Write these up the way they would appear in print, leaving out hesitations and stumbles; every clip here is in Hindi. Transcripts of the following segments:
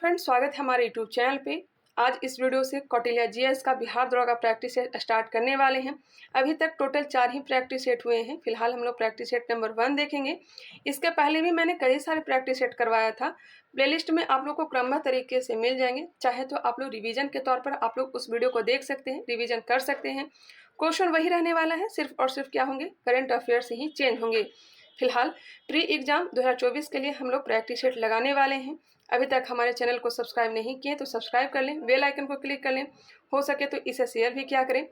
फ्रेंड्स, स्वागत है हमारे यूट्यूब चैनल पे। आज इस वीडियो से कौटिल्य जीएस का बिहार दौरा का प्रैक्टिस सेट स्टार्ट करने वाले हैं। अभी तक टोटल 4 ही प्रैक्टिस सेट हुए हैं। फिलहाल हम लोग प्रैक्टिस सेट नंबर 1 देखेंगे। इसके पहले भी मैंने कई सारे प्रैक्टिस सेट करवाया था। प्लेलिस्ट में आप लोग को क्रमबद्ध तरीके से मिल जाएंगे। चाहे तो आप लोग रिवीजन के तौर पर आप लोग उस वीडियो को देख सकते हैं, रिवीजन कर सकते हैं। क्वेश्चन वही रहने वाला है, सिर्फ और सिर्फ क्या होंगे, करंट अफेयर्स ही चेंज होंगे। फिलहाल प्री एग्जाम 2024 के लिए हम लोग प्रैक्टिस सेट लगाने वाले हैं। अभी तक हमारे चैनल को सब्सक्राइब नहीं किए तो सब्सक्राइब कर लें, बेल आइकन को क्लिक कर लें। हो सके तो इसे शेयर भी किया करें।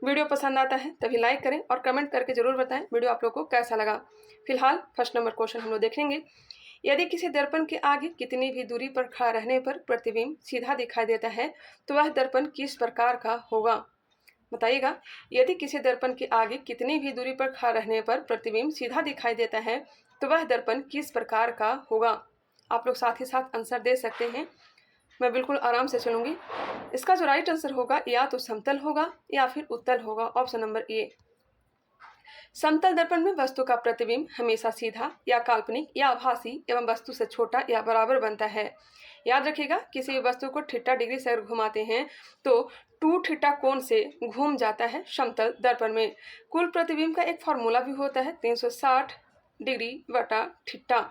वीडियो पसंद आता है तभी लाइक करें और कमेंट करके जरूर बताएं वीडियो आप लोग को कैसा लगा। फिलहाल फर्स्ट नंबर क्वेश्चन हम लोग देखेंगे। यदि किसी दर्पण के आगे कितनी भी दूरी पर खड़ा रहने पर प्रतिबिंब सीधा दिखाई देता है तो वह दर्पण किस प्रकार का होगा? बताइएगा। यदि किसी दर्पण के आगे कितनी भी दूरी पर खड़ा रहने पर प्रतिबिंब सीधा दिखाई देता है तो वह दर्पण किस प्रकार का होगा? आप लोग साथ ही साथ आंसर दे सकते हैं। मैं बिल्कुल आराम से चलूंगी। इसका जो राइट आंसर होगा या तो समतल होगा या फिर उत्तल होगा। Option number A. समतल दर्पण में वस्तु का प्रतिबिंब हमेशा सीधा या काल्पनिक या आभासी एवं वस्तु से छोटा या बराबर बनता है। याद रखिएगा, किसी भी वस्तु को थीटा डिग्री से अगर घुमाते हैं तो 2 थीटा कोण से घूम जाता है समतल दर्पण में। कुल प्रतिबिंब का एक फॉर्मूला भी होता है 360 डिग्री बटा थीटा।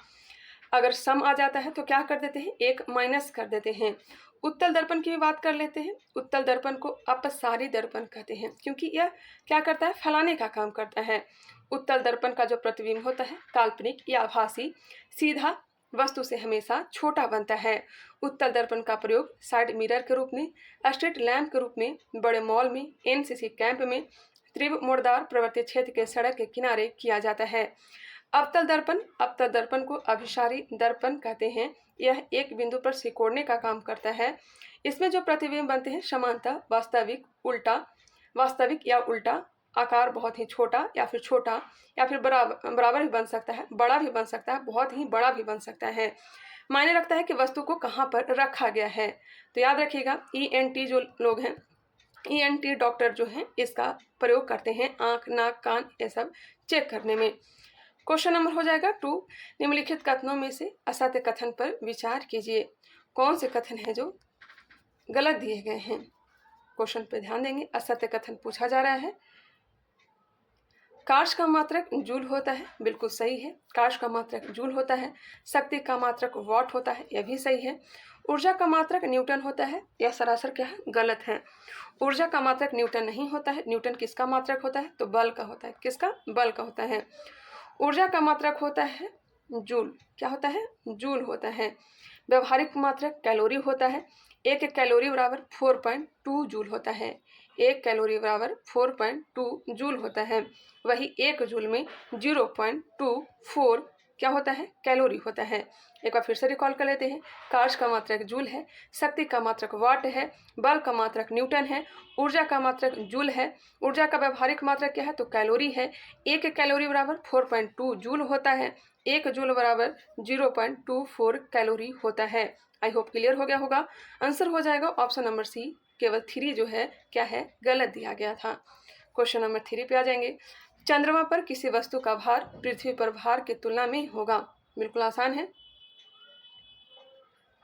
अगर सम आ जाता है तो क्या कर देते हैं, एक माइनस कर देते हैं। उत्तल दर्पण की भी बात कर लेते हैं। उत्तल दर्पण को अपसारी दर्पण कहते हैं क्योंकि यह क्या करता है, फैलाने का काम करता है। उत्तल दर्पण का जो प्रतिबिंब होता है काल्पनिक या आभासी, सीधा, वस्तु से हमेशा छोटा बनता है। उत्तल दर्पण का प्रयोग साइड मिरर के रूप में, स्ट्रीट लैंप के रूप में, बड़े मॉल में, एनसीसी कैंप में, तीव्र मोड़दार प्रवर्ती क्षेत्र के सड़क के किनारे किया जाता है। अवतल दर्पण को अभिसारी दर्पण कहते हैं। यह एक बिंदु पर सिकोड़ने का काम करता है। इसमें जो प्रतिबिंब बनते हैं समांतर, वास्तविक या उल्टा, आकार बहुत ही छोटा या फिर बराबर भी बन सकता है, बड़ा भी बन सकता है, बहुत ही बड़ा भी बन सकता है। मायने रखता है कि वस्तु को कहाँ पर रखा गया है। तो याद रखिएगा, ENT जो लोग हैं, ENT डॉक्टर जो हैं, इसका प्रयोग करते हैं आँख, नाक, कान ये सब चेक करने में। क्वेश्चन नंबर हो जाएगा 2। निम्नलिखित कथनों में से असत्य कथन पर विचार कीजिए। कौन से कथन हैं जो गलत दिए गए हैं? क्वेश्चन पे ध्यान देंगे। असत्य कथन पूछा जा रहा है। कार्य का मात्रक जूल होता है, बिल्कुल सही है। कार्य का मात्रक जूल होता है। शक्ति का मात्रक वॉट होता है, यह भी सही है। ऊर्जा का मात्रक न्यूटन होता है, यह सरासर क्या है, गलत है। ऊर्जा का मात्रक न्यूटन नहीं होता है। न्यूटन किसका मात्रक होता है, तो बल का होता है। किसका? बल का होता है। ऊर्जा का मात्रक होता है जूल। क्या होता है? जूल होता है। व्यवहारिक मात्रक कैलोरी होता है। एक कैलोरी बराबर 4.2 जूल होता है। 1 कैलोरी बराबर 4.2 जूल होता है। वही 1 जूल में 0.24 क्या होता है, कैलोरी होता है। एक बार फिर से रिकॉल कर लेते हैं। कार्य का मात्रक जूल है, शक्ति का मात्रक वाट है, बल का मात्रक न्यूटन है, ऊर्जा का मात्रक जूल है। ऊर्जा का व्यवहारिक मात्रक क्या है, तो कैलोरी है। 1 कैलोरी बराबर 4.2 जूल होता है। 1 जूल बराबर 0.24 कैलोरी होता है। आई होप क्लियर हो गया होगा। आंसर हो जाएगा ऑप्शन नंबर सी। केवल 3 जो है क्या है, गलत दिया गया था। क्वेश्चन नंबर 3 पे आ जाएंगे। चंद्रमा पर किसी वस्तु का भार पृथ्वी पर भार की तुलना में होगा। बिल्कुल आसान है।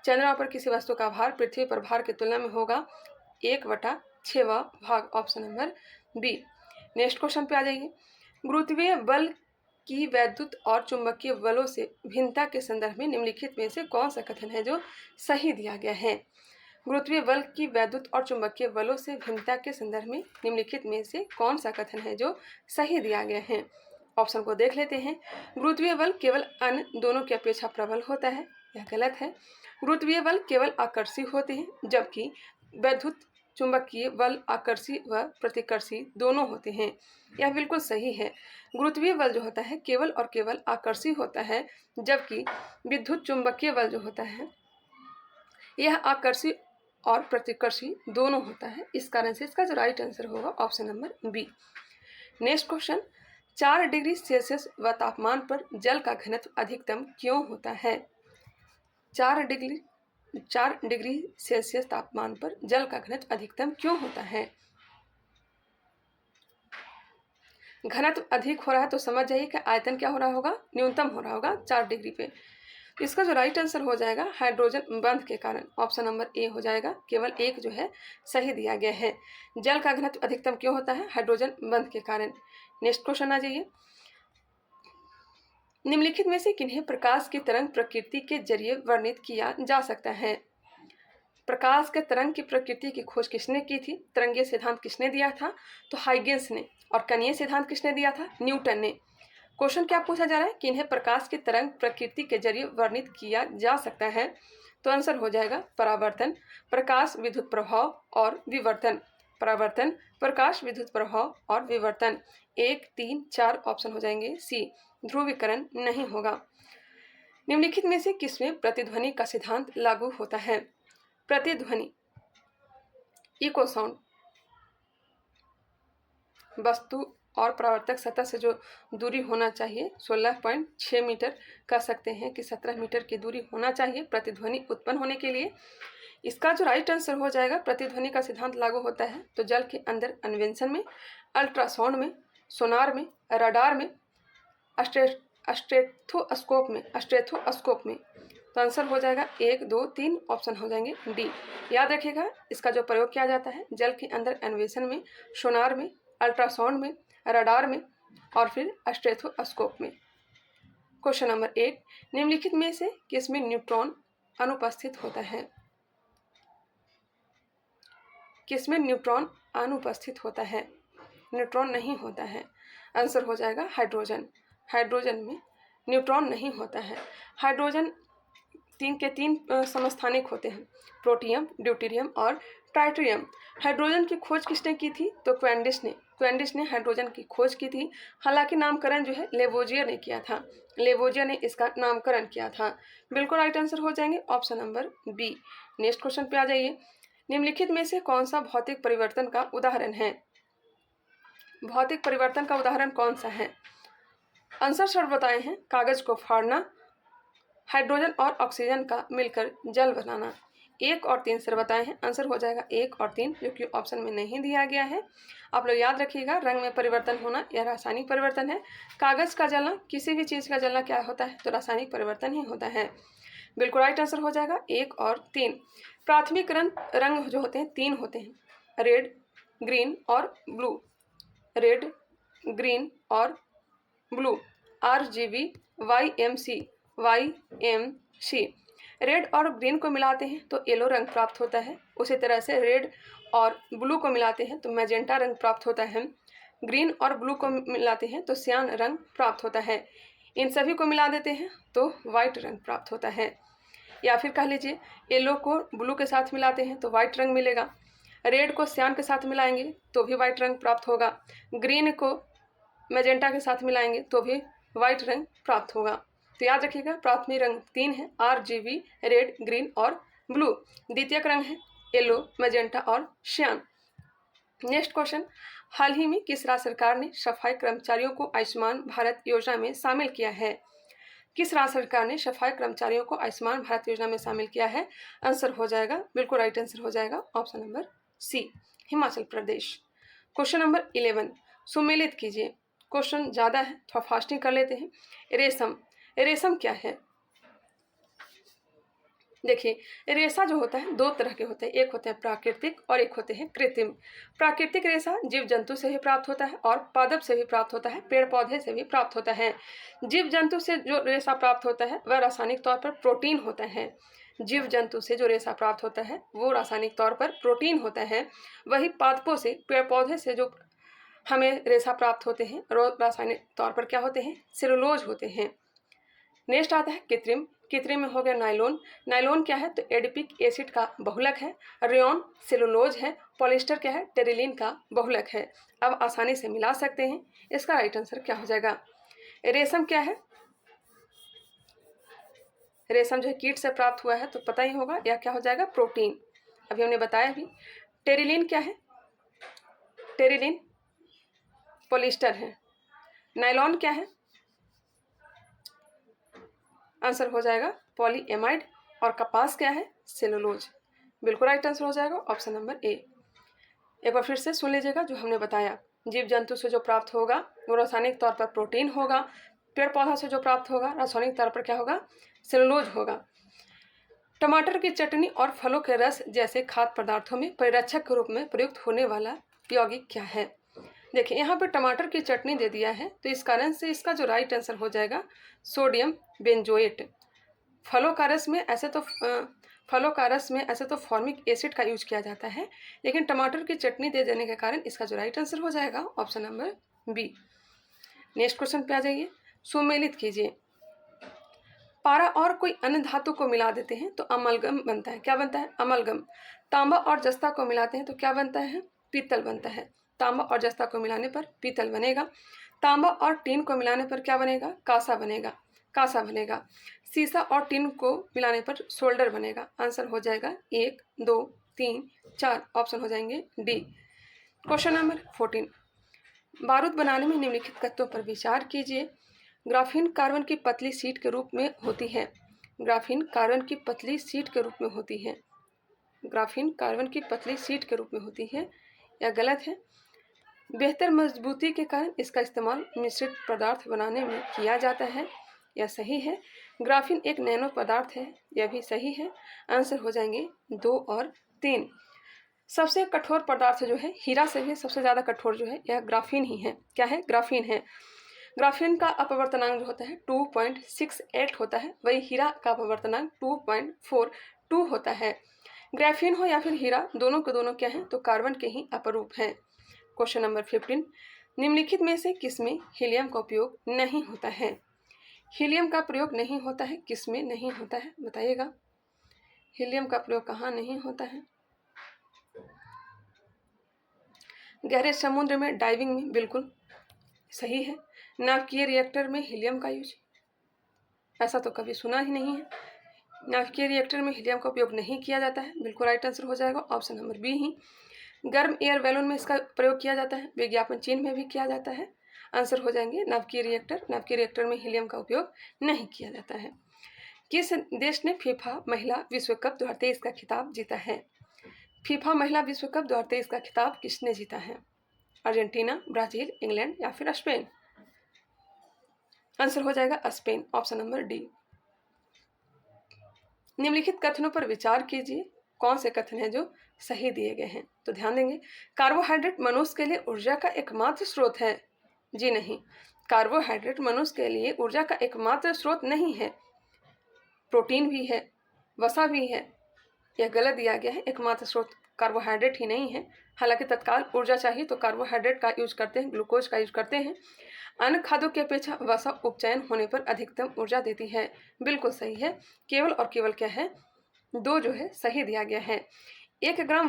चंद्रमा पर किसी वस्तु का भार पृथ्वी पर भार की तुलना में होगा 1/6वां भाग। Option number B. Next question पे आ जाइए। गुरुत्वीय बल की वैद्युत और चुंबकीय बलों से भिन्नता के संदर्भ में निम्नलिखित में से कौन सा कथन है जो सही दिया गया है? गुरुत्वीय बल की वैद्युत और चुंबकीय बलों से भिन्नता के संदर्भ में निम्नलिखित में से कौन सा कथन है जो सही दिया गया है? ऑप्शन को देख लेते हैं। गुरुत्वीय बल केवल अन्य दोनों की अपेक्षा प्रबल होता है, यह गलत है। गुरुत्वीय बल केवल आकर्षी होते हैं जबकि वैद्युत चुंबकीय बल आकर्षी व प्रतिकर्षी दोनों होते हैं, यह बिल्कुल सही है। गुरुत्वीय बल जो होता है केवल और केवल आकर्षी होता है जबकि विद्युत चुंबकीय बल जो होता है यह आकर्षी और प्रतिकर्षी दोनों होता है। इस कारण से इसका जो राइट आंसर होगा option number B. Next question. 4 degree Celsius व तापमान पर जल का घनत्व अधिकतम क्यों होता है? 4 डिग्री सेल्सियस तापमान पर जल का घनत्व अधिकतम क्यों होता है? घनत्व अधिक हो रहा है तो समझ जाइए कि आयतन क्या हो रहा होगा, न्यूनतम हो रहा होगा 4 डिग्री पे। इसका जो राइट आंसर हो जाएगा हाइड्रोजन बंध के कारण, ऑप्शन नंबर ए हो जाएगा। केवल एक जो है सही दिया गया है। जल का घनत्व अधिकतम क्यों होता है? हाइड्रोजन बंध के कारण। नेक्स्ट क्वेश्चन आ जाइए। निम्नलिखित में से किन्हें प्रकाश की तरंग प्रकृति के जरिए वर्णित किया जा सकता है? प्रकाश के तरंग की प्रकृति की खोज किसने की थी? तरंगीय सिद्धांत किसने दिया था? तो हाइगेंस ने। और कणीय सिद्धांत किसने दिया था? न्यूटन ने। क्वेश्चन क्या पूछा जा रहा है कि इन्हें प्रकाश की तरंग प्रकृति के जरिए वर्णित किया जा सकता है? तो आंसर हो जाएगा परावर्तन, प्रकाश विद्युत प्रभाव और विवर्तन। परावर्तन, प्रकाश विद्युत प्रभाव और विवर्तन। 1, 3, 4 ऑप्शन हो जाएंगे सी। ध्रुवीकरण नहीं होगा। निम्नलिखित में से किसमें प्रतिध्वनि का सिद्धांत लागू होता है? प्रतिध्वनि, इको साउंड, वस्तु और परावर्तक सतह से जो दूरी होना चाहिए 16.6 मीटर, कह सकते हैं कि 17 मीटर की दूरी होना चाहिए प्रतिध्वनि उत्पन्न होने के लिए। इसका जो राइट आंसर हो जाएगा, प्रतिध्वनि का सिद्धांत लागू होता है तो जल के अंदर अन्वेषण में, अल्ट्रासाउंड में, सोनार में, रडार में, स्टेथोस्कोप में। तो आंसर हो जाएगा 1, 2, 3 ऑप्शन हो जाएंगे डी। याद रखिएगा, इसका जो प्रयोग किया जाता है जल के अंदर अन्वेषण में, सोनार में, अल्ट्रासाउंड में, रडार में और फिर स्टेथोस्कोप में। क्वेश्चन नंबर 8, निम्नलिखित में से किसमें न्यूट्रॉन अनुपस्थित होता है? किसमें न्यूट्रॉन अनुपस्थित होता है? न्यूट्रॉन नहीं होता है। आंसर हो जाएगा हाइड्रोजन। हाइड्रोजन में न्यूट्रॉन नहीं होता है। हाइड्रोजन 3 के 3 समस्थानिक होते हैं, प्रोटियम, ड्यूटेरियम और ट्राइटियम। हाइड्रोजन की खोज किसने की थी? तो क्वेंडिश ने हाइड्रोजन की खोज की थी। हालांकि नामकरण जो है लेवोजियर ने किया था। लेवोजियर ने इसका नामकरण किया था। बिल्कुल राइट आंसर हो जाएंगे option number B. Next question पे आ जाइए। निम्नलिखित में से कौन सा भौतिक परिवर्तन का उदाहरण है? भौतिक परिवर्तन का उदाहरण कौन सा है? आंसर शॉर्ट बताए हैं, कागज को फाड़ना, हाइड्रोजन और ऑक्सीजन का मिलकर जल बनाना। 1 और 3 सर बताए हैं। आंसर हो जाएगा 1 और 3, जो कि ऑप्शन में नहीं दिया गया है। आप लोग याद रखिएगा, रंग में परिवर्तन होना यह रासायनिक परिवर्तन है। कागज का जलना, किसी भी चीज़ का जलना क्या होता है? तो रासायनिक परिवर्तन ही होता है। बिल्कुल राइट आंसर हो जाएगा 1 और 3। प्राथमिक रंग जो होते हैं 3 होते हैं, रेड, ग्रीन और ब्लू। रेड, ग्रीन और ब्लू, RGB, YMC। रेड और ग्रीन को मिलाते हैं तो येलो रंग प्राप्त होता है। उसी तरह से रेड और ब्लू को मिलाते हैं तो मैजेंटा रंग प्राप्त होता है। ग्रीन और ब्लू को मिलाते हैं तो सियान रंग प्राप्त होता है। इन सभी को मिला देते हैं तो वाइट रंग प्राप्त होता है। या फिर कह लीजिए, येलो को ब्लू के साथ मिलाते हैं तो वाइट रंग मिलेगा। रेड को सियान के साथ मिलाएंगे तो भी वाइट रंग प्राप्त होगा। ग्रीन को मैजेंटा के साथ मिलाएंगे तो भी वाइट रंग प्राप्त होगा। तो याद रखिएगा, प्राथमिक रंग 3 है, RGB, रेड, ग्रीन और ब्लू। द्वितीयक रंग है येलो, मैजेंटा और सियान। नेक्स्ट क्वेश्चन, हाल ही में किस राज्य सरकार ने सफाई कर्मचारियों को आयुष्मान भारत योजना में शामिल किया है? किस राज्य सरकार ने सफाई कर्मचारियों को आयुष्मान भारत योजना में शामिल किया है? आंसर हो जाएगा, बिल्कुल राइट आंसर हो जाएगा ऑप्शन नंबर सी, हिमाचल प्रदेश। क्वेश्चन नंबर 11 सुमेलित कीजिए। क्वेश्चन ज़्यादा है, थोड़ा फास्टिंग कर लेते हैं। रेशम, रेशम क्या है? देखिए, रेशा जो होता है 2 तरह के होते हैं, एक होते हैं प्राकृतिक और एक होते हैं कृत्रिम। प्राकृतिक रेशा जीव जंतु से भी प्राप्त होता है और पादप से भी प्राप्त होता है, पेड़ पौधे से भी प्राप्त होता है। जीव जंतु से जो रेशा प्राप्त होता है वह रासायनिक तौर पर प्रोटीन होता है। जीव जंतु से जो रेशा प्राप्त होता है वो रासायनिक तौर पर प्रोटीन होता है। वही पादपों से, पेड़ पौधे से जो हमें रेशा प्राप्त होते हैं रासायनिक तौर पर क्या होते हैं? सेलुलोज होते हैं। नेक्स्ट आता है कृत्रिम। कृत्रिम में हो गया नायलॉन। नायलॉन क्या है? तो एडिपिक एसिड का बहुलक है। रेयॉन सेलुलोज है। पॉलिस्टर क्या है? टेरिलीन का बहुलक है। अब आसानी से मिला सकते हैं। इसका राइट आंसर क्या हो जाएगा? रेशम क्या है? रेशम जो है कीट से प्राप्त हुआ है तो पता ही होगा, यह क्या हो जाएगा? प्रोटीन। अभी हमने बताया भी। टेरिलीन क्या है? टेरिलीन पॉलिस्टर है। नायलॉन क्या है? आंसर हो जाएगा पॉलीएमाइड। और कपास क्या है? सेलुलोज। बिल्कुल राइट आंसर हो जाएगा ऑप्शन नंबर ए। एक बार फिर से सुन लीजिएगा जो हमने बताया। जीव जंतु से जो प्राप्त होगा वो रासायनिक तौर पर प्रोटीन होगा। पेड़ पौधा से जो प्राप्त होगा रासायनिक तौर पर क्या होगा, सेलुलोज होगा। टमाटर की चटनी और फलों के रस जैसे खाद्य पदार्थों में परिरक्षक के रूप में प्रयुक्त होने वाला यौगिक क्या है। देखिए यहाँ पर टमाटर की चटनी दे दिया है, तो इस कारण से इसका जो राइट आंसर हो जाएगा सोडियम बेंजोएट। फलों का रस में ऐसे तो फॉर्मिक एसिड का यूज किया जाता है, लेकिन टमाटर की चटनी दे देने के कारण इसका जो राइट आंसर हो जाएगा option number B. Next question पे आ जाइए, सुमेलित कीजिए। पारा और कोई अन्य धातु को मिला देते हैं तो अमलगम बनता है। क्या बनता है, अमलगम। तांबा और जस्ता को मिलाते हैं तो क्या बनता है, पीतल बनता है। तांबा और जस्ता को मिलाने पर पीतल बनेगा। तांबा और टीन को मिलाने पर क्या बनेगा, कांसा बनेगा, कांसा बनेगा। सीसा और टीन को मिलाने पर सोल्डर बनेगा। आंसर हो जाएगा 1, 2, 3, 4, ऑप्शन हो जाएंगे डी। क्वेश्चन नंबर 14, बारूद बनाने में निम्नलिखित तत्वों पर विचार कीजिए। ग्राफीन कार्बन की पतली शीट के रूप में होती है। ग्राफीन कार्बन की पतली शीट के रूप में होती है। ग्राफीन कार्बन की पतली शीट के रूप में होती है, यह गलत है। बेहतर मजबूती के कारण इसका इस्तेमाल मिश्रित पदार्थ बनाने में किया जाता है, यह सही है। ग्राफीन एक नैनो पदार्थ है, यह भी सही है। आंसर हो जाएंगे 2 और 3। सबसे कठोर पदार्थ जो है, हीरा से भी सबसे ज़्यादा कठोर जो है यह ग्राफीन ही है। क्या है, ग्राफीन है। ग्राफीन का अपवर्तनांक जो होता है 2.68 होता है, वही हीरा का अपवर्तनांक 2.42 होता है। ग्राफीन हो या फिर हीरा, दोनों के दोनों क्या हैं, तो कार्बन के ही अपरूप हैं। क्वेश्चन नंबर 15, निम्नलिखित में से किसमें हीलियम का उपयोग नहीं होता है। हीलियम का प्रयोग नहीं होता है, किसमें नहीं होता है बताइएगा। हीलियम का प्रयोग कहाँ नहीं होता है, गहरे समुद्र में, डाइविंग में, बिल्कुल सही है। नाभिकीय रिएक्टर में हीलियम का यूज, ऐसा तो कभी सुना ही नहीं है। नाभिकीय रिएक्टर में हीलियम का उपयोग नहीं किया जाता है, बिल्कुल राइट आंसर हो जाएगा ऑप्शन नंबर बी ही। गर्म एयर बैलून में इसका प्रयोग किया जाता है, विज्ञापन चिन्ह में भी किया जाता है। आंसर हो जाएंगे नाभिकीय रिएक्टर। नाभिकीय रिएक्टर में हीलियम का उपयोग नहीं किया जाता है। किस देश ने फीफा महिला विश्व कप 2023 का खिताब जीता है। फीफा महिला विश्व कप 2023 का खिताब किसने जीता है। अर्जेंटीना, ब्राजील, इंग्लैंड या फिर स्पेन। आंसर हो जाएगा स्पेन, ऑप्शन नंबर डी। निम्नलिखित कथनों पर विचार कीजिए, कौन से कथन हैं जो सही दिए गए हैं। तो ध्यान देंगे, कार्बोहाइड्रेट मनुष्य के लिए ऊर्जा का एकमात्र स्रोत है। जी नहीं, कार्बोहाइड्रेट मनुष्य के लिए ऊर्जा का एकमात्र स्रोत नहीं है। प्रोटीन भी है, वसा भी है, यह गलत दिया गया है। एकमात्र स्रोत कार्बोहाइड्रेट ही नहीं है। हालांकि तत्काल ऊर्जा चाहिए तो कार्बोहाइड्रेट का यूज करते हैं, ग्लूकोज का यूज करते हैं। अन्य खाद्यों की अपेक्षा वसा उपचयन होने पर अधिकतम ऊर्जा देती है, बिल्कुल सही है। केवल और केवल क्या है, 2 जो है सही दिया गया है। 1 ग्राम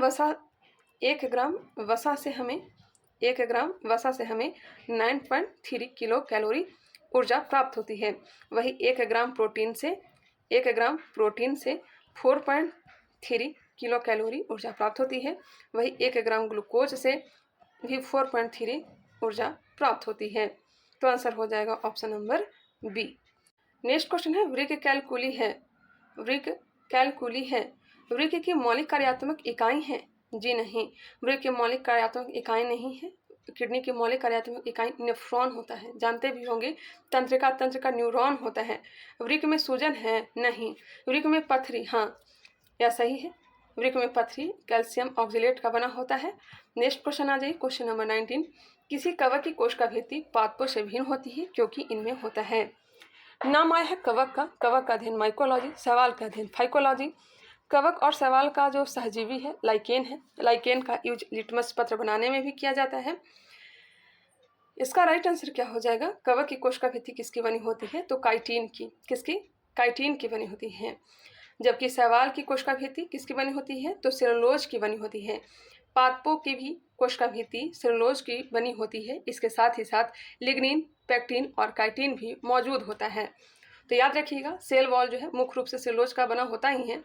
वसा से हमें 9.3 किलो कैलोरी ऊर्जा प्राप्त होती है। वही 1 ग्राम प्रोटीन से 4.3 किलो कैलोरी ऊर्जा प्राप्त होती है। वही 1 ग्राम ग्लूकोज से भी 4.3 ऊर्जा प्राप्त होती है। तो आंसर हो जाएगा option number B. Next question है, वृक्क कैलकुली है। वृक्क की मौलिक कार्यात्मक इकाई है। जी नहीं, वृक्क की मौलिक कार्यात्मक इकाई नहीं है। किडनी की मौलिक कार्यात्मक इकाई नेफ्रॉन होता है, जानते भी होंगे। तंत्र का न्यूरॉन होता है। वृक्क में सूजन है, नहीं। वृक्क में पथरी, हाँ यह सही है। वृक्क में पथरी कैल्शियम ऑक्जेलेट का बना होता है। नेक्स्ट क्वेश्चन आ जाइए, क्वेश्चन नंबर 19, किसी कवक की कोशिका भित्ति पादपों से भिन्न होती है क्योंकि इनमें होता है। नाम आया है कवक का अध्ययन माइकोलॉजी, सवाल का अध्ययन फाइकोलॉजी। कवक और सवाल का जो सहजीवी है लाइकेन है। लाइकेन का यूज लिटमस पत्र बनाने में भी किया जाता है। इसका राइट आंसर क्या हो जाएगा, कवक की कोशिका भित्ति किसकी बनी होती है, तो काइटिन की। किसकी, काइटिन की बनी होती है। जबकि सवाल की कोशिका भित्ति किसकी बनी होती है, तो सेलुलोज की बनी होती है। पादपों की भी कोशिका भित्ति सेलुलोज की बनी होती है। इसके साथ ही साथ लिग्निन, पेक्टिन और काइटिन भी मौजूद होता है। तो याद रखिएगा, सेल वॉल जो है मुख्य रूप से सेलुलोज का बना होता ही है।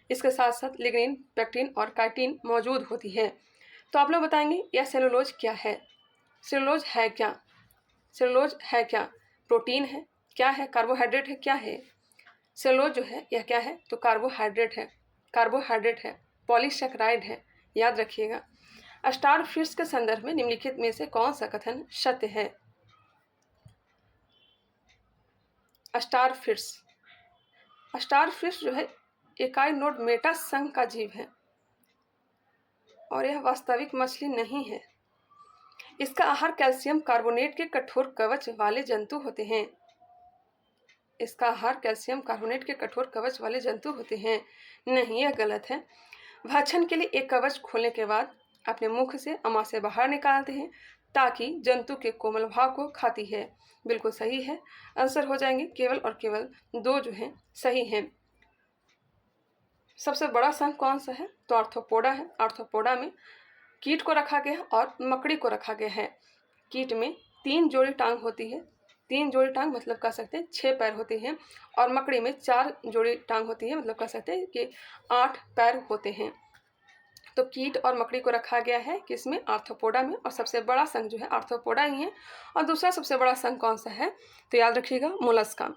इसके साथ साथ लिग्निन, पेक्टिन और काइटिन मौजूद होती है। तो आप लोग बताएंगे यह सेलुलोज क्या है। सेलुलोज है क्या, सेलुलोज है क्या, प्रोटीन है, क्या है, कार्बोहाइड्रेट है, क्या है। सेलुलोज जो है यह क्या है, तो कार्बोहाइड्रेट है, पॉलीसैकेराइड है, याद रखिएगा। स्टारफिश के संदर्भ में निम्नलिखित में से कौन सा कथन सत्य है। Star fish. स्टार फिश जो है एकाइनोड मेटा संघ का जीव है और यह वास्तविक मछली नहीं है। इसका आहार कैल्शियम कार्बोनेट के कठोर कवच वाले जंतु होते हैं। इसका आहार कैल्शियम कार्बोनेट के कठोर कवच वाले जंतु होते हैं। नहीं, यह गलत है। भक्षण के लिए एक कवच खोलने के बाद अपने मुख से अमाशय बाहर निकालते हैं ताकि जंतु के कोमल भाग को खाती है। बिल्कुल सही है। आंसर हो जाएंगे केवल और केवल 2 जो हैं सही हैं। सबसे बड़ा संघ कौन सा है? तो आर्थ्रोपोडा है। आर्थ्रोपोडा में कीट को रखा गया है और मकड़ी को रखा गया है। कीट में 3 जोड़ी टांग होती है। 3 जोड़ी टांग मतलब कह सकते हैं 6 पैर होते हैं और मकड़ी में 4 जोड़ी टांग होती है मतलब कह सकते हैं कि 8 पैर होते हैं। तो कीट और मकड़ी को रखा गया है किसमें? आर्थ्रोपोडा में। और सबसे बड़ा संघ जो है आर्थ्रोपोडा ही है। और दूसरा सबसे बड़ा संघ कौन सा है? तो याद रखिएगा मोलस्का।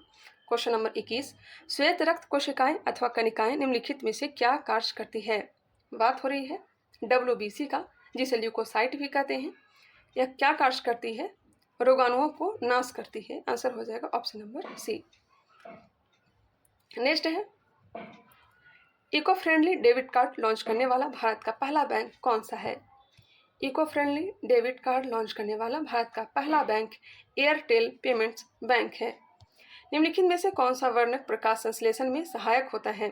क्वेश्चन नंबर 21, श्वेत रक्त कोशिकाएं अथवा कणिकाएं निम्नलिखित में से क्या कार्य करती है? बात हो रही है WBC का, जिसे ल्यूकोसाइट भी कहते हैं। यह क्या कार्य करती है? रोगाणुओं को नाश करती है। आंसर हो जाएगा ऑप्शन नंबर सी। नेक्स्ट है eco friendly debit card launch करने वाला भारत का पहला बैंक कौन सा है? Eco friendly debit card launch करने वाला भारत का पहला बैंक एयरटेल पेमेंट्स बैंक है। निम्नलिखित में से कौन सा वर्णक प्रकाश संश्लेषण में सहायक होता है?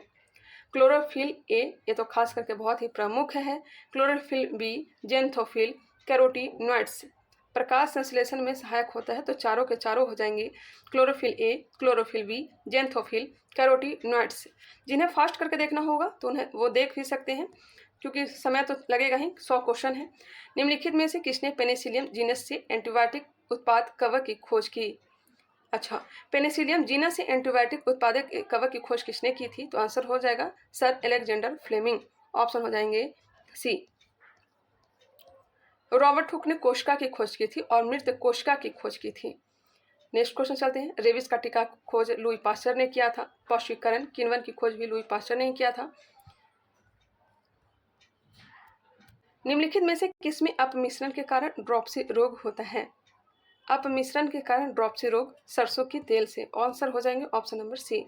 क्लोरोफिल ए, ये तो खास करके बहुत ही प्रमुख है। क्लोरोफिल बी, जेंथोफिल, कैरोटीनॉइड्स प्रकाश संश्लेषण में सहायक होता है। तो चारों के चारों हो जाएंगे chlorophyll A, chlorophyll B, xanthophyll, carotenoids. जिन्हें फास्ट करके देखना होगा तो उन्हें वो देख भी सकते हैं क्योंकि समय तो लगेगा ही। 100 क्वेश्चन है। निम्नलिखित में से किसने पेनिसिलियम जीनस से एंटीबायोटिक उत्पाद कवक की खोज की? अच्छा, पेनिसिलियम जीनस से एंटीबायोटिक उत्पादक कवक की खोज किसने की थी? तो आंसर हो जाएगा सर अलेक्जेंडर फ्लेमिंग। ऑप्शन हो जाएंगे सी। रॉबर्ट हुक ने कोशिका की खोज की थी और मृत कोशिका की खोज की थी। नेक्स्ट क्वेश्चन चलते हैं। रेबिस का टीका खोज लुई पास्चर ने किया था। पौष्टिकरण किण्वन की खोज भी लुई पास्चर ने किया था। निम्नलिखित में से किसमें अपमिश्रण के कारण ड्रॉप्सी रोग होता है? अपमिश्रण के कारण ड्रॉप्सी रोग सरसों की तेल से। आंसर हो जाएंगे ऑप्शन नंबर सी।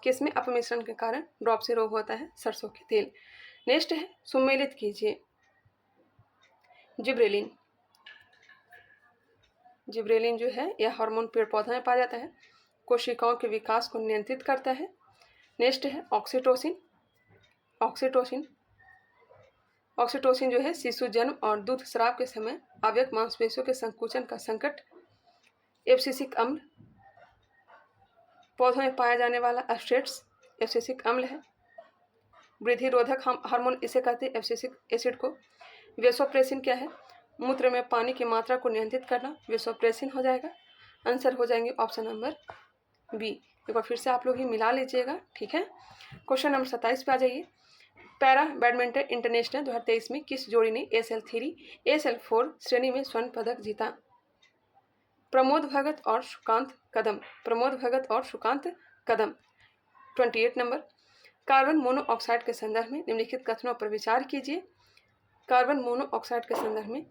किसमें अपमिश्रण के कारण ड्रॉप्सी रोग होता है? सरसों की तेल। नेक्स्ट है सुमेलित कीजिए। जिब्रेलिन। जिब्रेलिन जो है यह हार्मोन पेड़ पौधा में पाया जाता है। कोशिकाओं के विकास को नियंत्रित करता है। नेक्स्ट है ऑक्सीटोसिन। ऑक्सीटोसिन ऑक्सीटोसिन जो है शिशु जन्म और दूध स्राव के समय आवयक मांसपेशियों के संकुचन का संकट। एब्सिसिक अम्ल पौधों में पाया जाने वाला एब्स्ट्रेट्स एब्सिसिक अम्ल है। वृद्धि रोधक हार्मोन इसे कहते हैं एब्सिसिक एसिड को। वेसोप्रेसिन क्या है? मूत्र में पानी की मात्रा को नियंत्रित करना वेसोप्रेसिन हो जाएगा। आंसर हो जाएंगे ऑप्शन नंबर बी। एक बार फिर से आप लोग ही मिला लीजिएगा, ठीक है। क्वेश्चन नंबर 27 पे आ जाइए। पैरा बैडमिंटन इंटरनेशनल 2023 में किस जोड़ी ने ASL3 ASL4 श्रेणी में स्वर्ण पदक जीता? प्रमोद भगत और सुकांत कदम। प्रमोद भगत और सुकांत कदम। 28 नंबर। कार्बन मोनोऑक्साइड के संदर्भ में निम्नलिखित कथनों पर विचार कीजिए। कार्बन मोनोऑक्साइड के संदर्भ में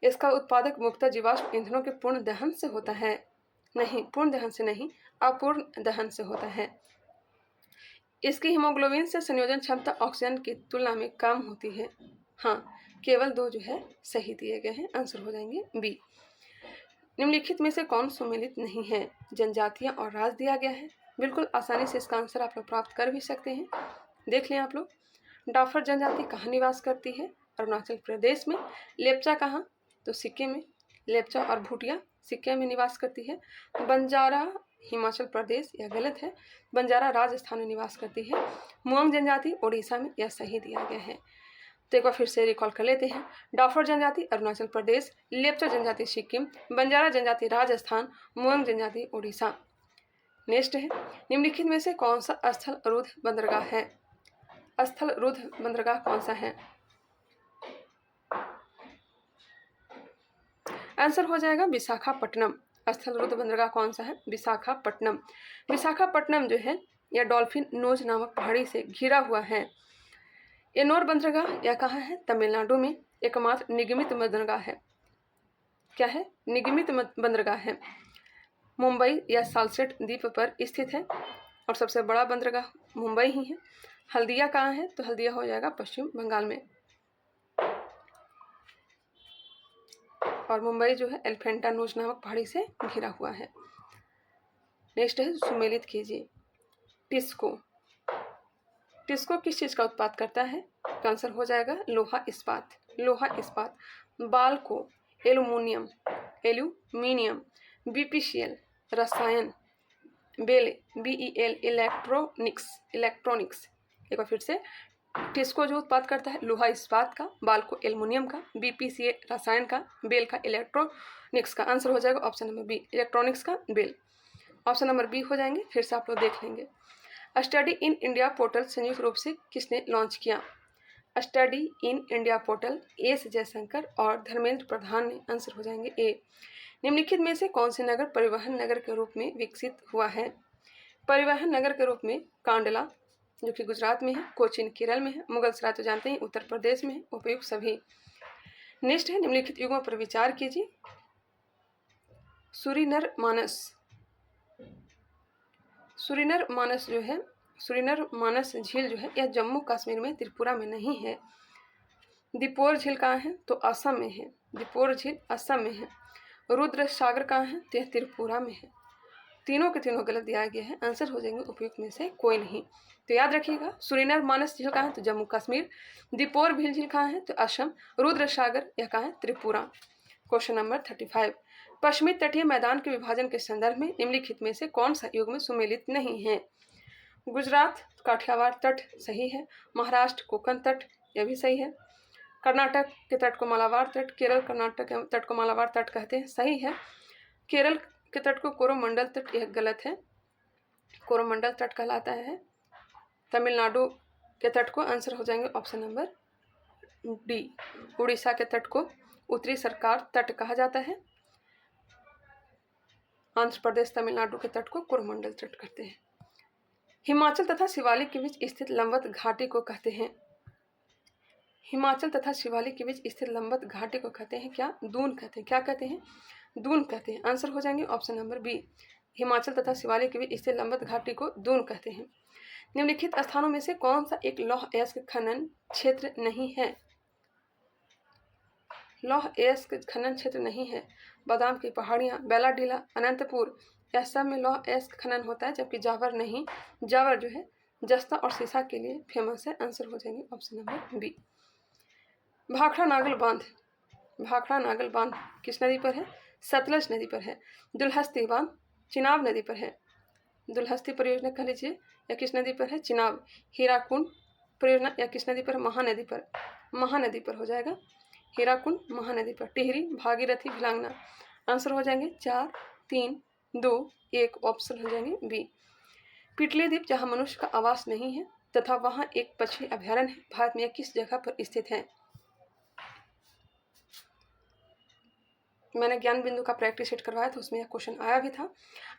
इसका उत्पादक मुख्यतः जीवाश्म ईंधनों के पूर्ण दहन से होता है। नहीं, पूर्ण दहन से नहीं, अपूर्ण दहन से होता है। इसकी हीमोग्लोबिन से संयोजन क्षमता ऑक्सीजन की तुलना में कम होती है। हाँ, केवल 2 जो है सही दिए गए हैं। आंसर हो जाएंगे बी। निम्नलिखित में से कौन सुमेलित नहीं है? जनजातियां और राज दिया गया है। बिल्कुल आसानी से इसका आंसर आप लोग प्राप्त कर भी सकते हैं। देख लें आप लोग। डाफर जनजाति कहाँ निवास करती है? अरुणाचल प्रदेश में। लेप्चा कहाँ? तो सिक्किम में। लेप्चा और भूटिया सिक्किम में निवास करती है। बंजारा हिमाचल प्रदेश, यह गलत है। बंजारा राजस्थान में निवास करती है। मुआंग जनजाति उड़ीसा में, यह सही दिया गया है। तो एक बार फिर से रिकॉल कर लेते हैं। डाफर जनजाति अरुणाचल प्रदेश, लेप्चा जनजाति सिक्किम, बंजारा जनजाति राजस्थान, मुआंग जनजाति उड़ीसा। नेक्स्ट है निम्नलिखित में से कौन सा स्थल रुद्ध बंदरगाह है? स्थल रुद्ध बंदरगाह कौन सा है? आंसर हो जाएगा विशाखापट्टनम। स्थल रुद्ध बंदरगाह कौन सा है? विशाखापट्टनम। विशाखापट्टनम जो है यह डॉल्फिन नोज नामक पहाड़ी से घिरा हुआ है। एनोर बंदरगाह यह कहाँ है? तमिलनाडु में। एकमात्र निगमित बंदरगाह है। क्या है? निगमित बंदरगाह है। मुंबई या सालसेट द्वीप पर स्थित है और सबसे बड़ा बंदरगाह मुंबई ही है। हल्दिया कहाँ है? तो हल्दिया हो जाएगा पश्चिम बंगाल में। और मुंबई जो है एलिफेंटा नोज नामक पहाड़ी से घिरा हुआ है। नेक्स्ट है सुमेलित कीजिए। टिस्को, टिस्को किस चीज़ का उत्पाद करता है? तो आंसर हो जाएगा लोहा इस्पात। लोहा इस्पात। Balco aluminium, aluminium. बीपीसीएल रसायन। बेले BEL इलेक्ट्रॉनिक्स, इलेक्ट्रॉनिक्स। एक बार फिर से, टिस्को जो उत्पाद करता है लोहा इस्पात का, बाल्को एल्यूमिनियम का, BPCL रसायन का, बेल का इलेक्ट्रॉनिक्स का। आंसर हो जाएगा ऑप्शन नंबर बी, इलेक्ट्रॉनिक्स का बेल। ऑप्शन नंबर बी हो जाएंगे। फिर से आप लोग देख लेंगे। स्टडी इन इंडिया पोर्टल संयुक्त रूप से किसने लॉन्च किया? Study in India portal S Jaishankar और धर्मेंद्र प्रधान ने। आंसर हो जाएंगे ए। निम्नलिखित में से कौन से नगर परिवहन नगर के रूप में विकसित हुआ है? परिवहन नगर के रूप में कांडला जो कि गुजरात में है, कोचीन केरल में है, मुगलसराय तो जानते हैं उत्तर प्रदेश में है। उपयुक्त सभी। नेक्स्ट है निम्नलिखित युगों पर विचार कीजिए। सूरीनर मानस, सूरीनर मानस जो है, सूरीनर मानस झील जो है यह जम्मू कश्मीर में त्रिपुरा में नहीं है। दीपोर झील कहाँ है? तो असम में है। दीपोर झील असम में है। रुद्र सागर कहाँ है? तो यह त्रिपुरा में है। तीनों के तीनों गलत दिया गया है। आंसर हो जाएंगे उपयुक्त में से कोई नहीं। तो याद रखिएगा, सूरीनर मानस झील कहाँ है? तो जम्मू कश्मीर। दीपोर भील झील कहाँ है? तो असम। रुद्र सागर यह कहाँ है? त्रिपुरा। Question number 35। पश्चिमी तटीय मैदान के विभाजन के संदर्भ में निम्नलिखित में से कौन सा युग में सुमेलित नहीं है? गुजरात काठियावाड़ तट सही है। महाराष्ट्र कोंकण तट यह भी सही है। कर्नाटक के तट को मालाबार तट, केरल कर्नाटक के तट को मालाबार तट कहते हैं, सही है। केरल के तट को कोरोमंडल तट, यह गलत है। कोरोमंडल तट कहलाता है। तमिलनाडु के तट को आंसर हो जाएंगे ऑप्शन नंबर डी। उड़ीसा के तट को उत्तरी सरकार तट कहा जाता है। आंध्र प्रदेश तमिलनाडु के तट को कोरोमंडल तट कहते हैं। हिमाचल तथा शिवालिक के बीच स्थित लंबवत घाटी को कहते हैं। हिमाचल तथा शिवालिक के बीच स्थित लंबवत घाटी को कहते हैं क्या? दून कहते हैं। क्या कहते हैं? दून कहते हैं। आंसर हो जाएंगे ऑप्शन नंबर बी। हिमाचल तथा शिवालिक के बीच स्थित लंबवत घाटी को दून कहते हैं। निम्नलिखित स्थानों में से कौन सा एक लौह अयस्क खनन क्षेत्र नहीं है? लौह अयस्क खनन क्षेत्र नहीं है। बादाम की पहाड़ियाँ, बेलाडीला, अनंतपुर, यह सब में लौह अयस्क खनन होता है, जबकि जावर नहीं। जावर जो है जस्ता और सीसा के लिए फेमस है। आंसर हो जाएंगे option number B. Bhakra Nangal बांध, भाखड़ा नागल बांध किस नदी पर है? सतलज नदी पर है। दुल्हस्ती बांध चिनाब नदी पर है। दुल्हस्ती परियोजना कह लीजिए, या किस नदी पर है? चिनाब। हीराकुंड परियोजना या किस नदी पर? महानदी पर। महानदी पर हो जाएगा। हीराकुंड महानदी पर। टिहरी, भागीरथी, भिलांगना। आंसर हो जाएंगे 4, 3, 2, 1। ऑप्शन हो जाएंगे बी। पिटली द्वीप जहाँ मनुष्य का आवास नहीं है तथा वहाँ एक पक्षी अभ्यारण्य है, भारत में किस जगह पर स्थित है? मैंने ज्ञान बिंदु का प्रैक्टिस सेट करवाया था, उसमें यह क्वेश्चन आया भी था।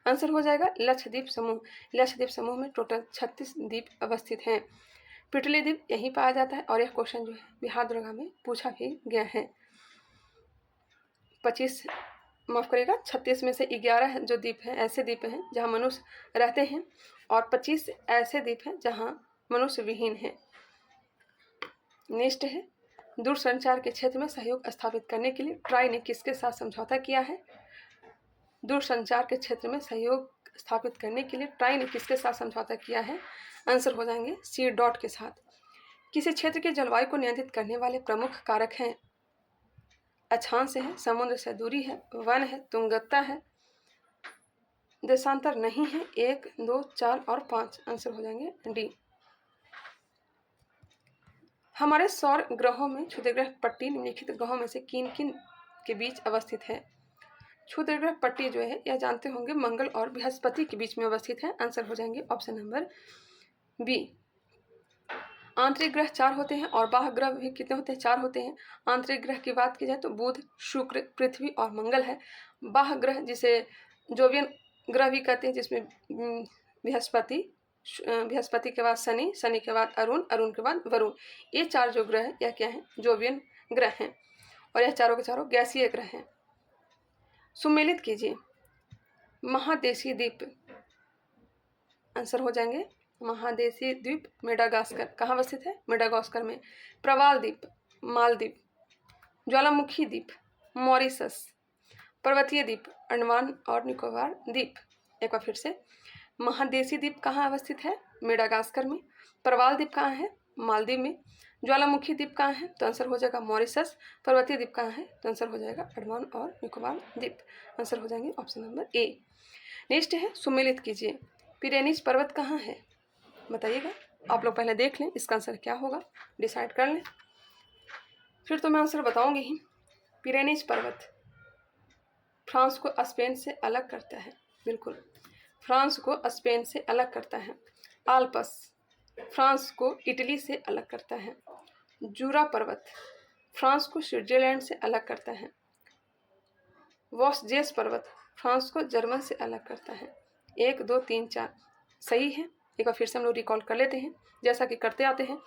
आंसर हो जाएगा लक्षद्वीप समूह। लक्षद्वीप समूह में टोटल 36 द्वीप अवस्थित हैं। पिटली द्वीप यहीं पाया जाता है और यह क्वेश्चन जो है बिहार दरोगा में पूछा भी गया है। 25 माफ करिएगा 36 में से 11 जो द्वीप हैं ऐसे द्वीप हैं जहाँ मनुष्य रहते हैं और 25 ऐसे द्वीप हैं जहाँ मनुष्य विहीन है। नेक्स्ट है दूरसंचार के क्षेत्र में सहयोग स्थापित करने के लिए ट्राई ने किसके साथ समझौता किया है? दूरसंचार के क्षेत्र में सहयोग स्थापित करने के लिए ट्राई ने किसके साथ समझौता किया है? आंसर हो जाएंगे सी डॉट के साथ। किसी क्षेत्र के जलवायु को नियंत्रित करने वाले प्रमुख कारक हैं? अक्षांश है, समुद्र से दूरी है, वन है, तुंगता है, देशांतर नहीं है। 1, 2, 4 और 5। आंसर हो जाएंगे डी। हमारे सौर ग्रहों में क्षुद्रग्रह पट्टी निम्नलिखित ग्रहों में से किन किन के बीच अवस्थित है? क्षुद्रग्रह पट्टी जो है यह जानते होंगे मंगल और बृहस्पति के बीच में अवस्थित है। आंसर हो जाएंगे ऑप्शन नंबर बी। आंतरिक ग्रह 4 होते हैं और बाह्य ग्रह भी कितने होते हैं? 4 होते हैं। आंतरिक ग्रह की बात की जाए तो बुध, शुक्र, पृथ्वी और मंगल है। बाह्य ग्रह जिसे जोवियन ग्रह भी कहते हैं, जिसमें बृहस्पति, बृहस्पति के बाद शनि, शनि के बाद अरुण, अरुण के बाद वरुण। ये 4 जो ग्रह हैं यह क्या हैं? जोवियन ग्रह हैं और यह चारों के चारों गैसीय ग्रह हैं। सुमेलित कीजिए। महादेशी द्वीप, आंसर हो जाएंगे महादेशी द्वीप मेडागास्कर। कहाँ अवस्थित है? मेडागास्कर में। प्रवाल द्वीप मालदीव, ज्वालामुखी द्वीप मॉरिशस, पर्वतीय द्वीप अंडमान और निकोबार द्वीप। एक बार फिर से, महादेशी द्वीप कहाँ अवस्थित है? मेडागास्कर में। प्रवाल द्वीप कहाँ है? मालदीव में। ज्वालामुखी द्वीप कहाँ है? तो आंसर हो जाएगा मॉरिशस। पर्वतीय द्वीप कहाँ है? तो आंसर हो जाएगा अंडमान और निकोबार द्वीप। आंसर हो जाएंगे ऑप्शन नंबर ए। नेक्स्ट है, सुमेलित कीजिए। पिरेनीज पर्वत कहाँ है? बताइएगा। आप लोग पहले देख लें इसका आंसर क्या होगा, डिसाइड कर लें, फिर तो मैं आंसर बताऊंगी ही। पिरेनीज पर्वत फ्रांस को स्पेन से अलग करता है, बिल्कुल फ्रांस को स्पेन से अलग करता है। आल्पस फ्रांस को इटली से अलग करता है। जूरा पर्वत फ्रांस को स्विट्जरलैंड से अलग करता है। वॉस्जेस पर्वत फ्रांस को जर्मन से अलग करता है। 1 2 3 4 सही है। एक बार फिर से हम लोग रिकॉल कर लेते हैं जैसा कि करते आते हैं।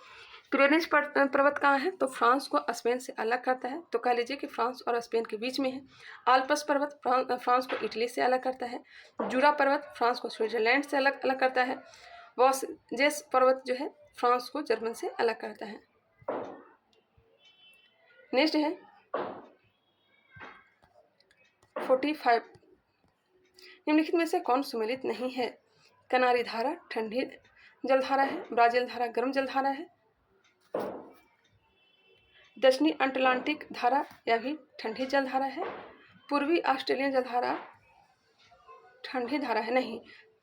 पिरेनीज पर्वत कहाँ है? तो फ्रांस को स्पेन से अलग करता है, तो कह लीजिए कि फ्रांस और स्पेन के बीच में है। आल्पस पर्वत फ्रांस को इटली से अलग करता है। जूरा पर्वत फ्रांस को स्विट्जरलैंड से अलग करता है। वॉस्जेस पर्वत जो है फ्रांस को जर्मन से अलग करता है। नेक्स्ट है 45, निम्नलिखित में से कौन सुमेलित नहीं है? कनारी धारा ठंडी जलधारा है। ब्राजील धारा गर्म जलधारा है। दक्षिणी अटलांटिक धारा यह भी ठंडी जलधारा है। पूर्वी ऑस्ट्रेलियन जलधारा ठंडी धारा है, नहीं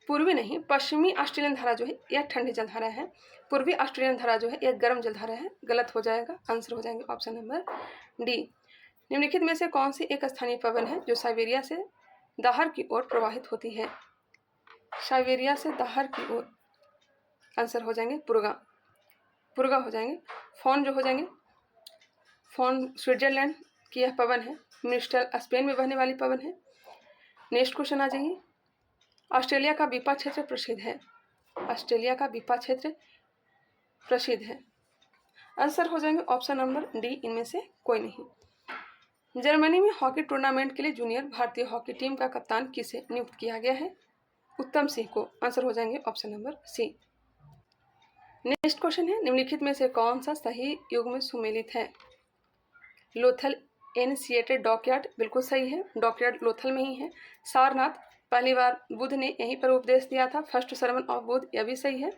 पूर्वी नहीं, पश्चिमी ऑस्ट्रेलियन धारा जो है यह ठंडी जलधारा है। पूर्वी ऑस्ट्रेलियन धारा जो है यह गर्म जलधारा है। गलत हो जाएगा, आंसर हो जाएंगे ऑप्शन नंबर डी। निम्नलिखित में से कौन सी एक स्थानीय पवन है जो साइबेरिया से दाहर की ओर प्रवाहित होती है? साइबेरिया से दाहर की ओर, आंसर हो जाएंगे पुर्गा हो जाएंगे। फोन जो हो जाएंगे, फोन स्विट्जरलैंड की यह पवन है। मिस्टर स्पेन में बहने वाली पवन है। नेक्स्ट क्वेश्चन आ जाइए। ऑस्ट्रेलिया का बीपा क्षेत्र प्रसिद्ध है। ऑस्ट्रेलिया का बीपा क्षेत्र प्रसिद्ध है, आंसर हो जाएंगे ऑप्शन नंबर डी, इनमें से कोई नहीं। जर्मनी में हॉकी टूर्नामेंट के लिए जूनियर भारतीय हॉकी टीम का कप्तान किसे नियुक्त किया गया है? उत्तम सिंह को। आंसर हो जाएंगे option number C. Next question है, निम्नलिखित में से कौन सा सही युग में सुमेलित है? लोथल इनिशिएटेड डॉकयार्ड, बिल्कुल सही है, डॉकयार्ड लोथल में ही है। सारनाथ पहली बार बुद्ध ने यहीं पर उपदेश दिया था, फर्स्ट सरमन ऑफ बुद्ध, यह भी सही है।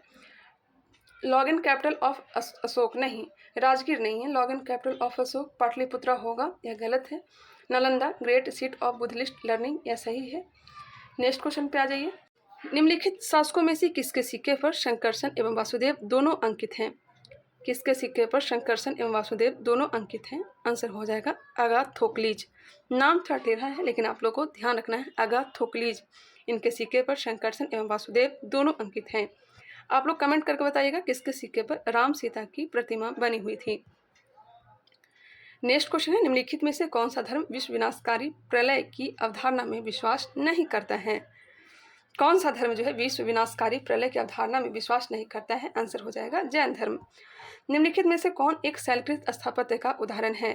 लॉगिन कैपिटल ऑफ अशोक, नहीं राजगीर नहीं है, लॉगिन कैपिटल ऑफ अशोक पाटलिपुत्रा होगा, यह गलत है। Nalanda great seat of Buddhist learning, यह सही है। नेक्स्ट क्वेश्चन पे आ जाइए। निम्नलिखित शासकों में से किसके सिक्के पर शंकरसन एवं वासुदेव दोनों अंकित हैं? किसके सिक्के पर शंकरसन एवं वासुदेव दोनों अंकित हैं? आंसर हो जाएगा अगाथोकलीज। नाम थोड़ा टेढ़ा है लेकिन आप लोगों को ध्यान रखना है, अगाथोकलीज। इनके सिक्के पर शंकरसन एवं वासुदेव दोनों अंकित हैं। आप लोग कमेंट करके बताइएगा किसके सिक्के पर राम सीता की प्रतिमा बनी हुई थी। नेक्स्ट क्वेश्चन है, निम्नलिखित में से कौन सा धर्म विश्व विनाशकारी प्रलय की अवधारणा में विश्वास नहीं करता है? कौन सा धर्म जो है विश्व विनाशकारी प्रलय की अवधारणा में विश्वास नहीं करता है? आंसर हो जाएगा जैन धर्म। निम्नलिखित में से कौन एक शैलकृत स्थापत्य का उदाहरण है?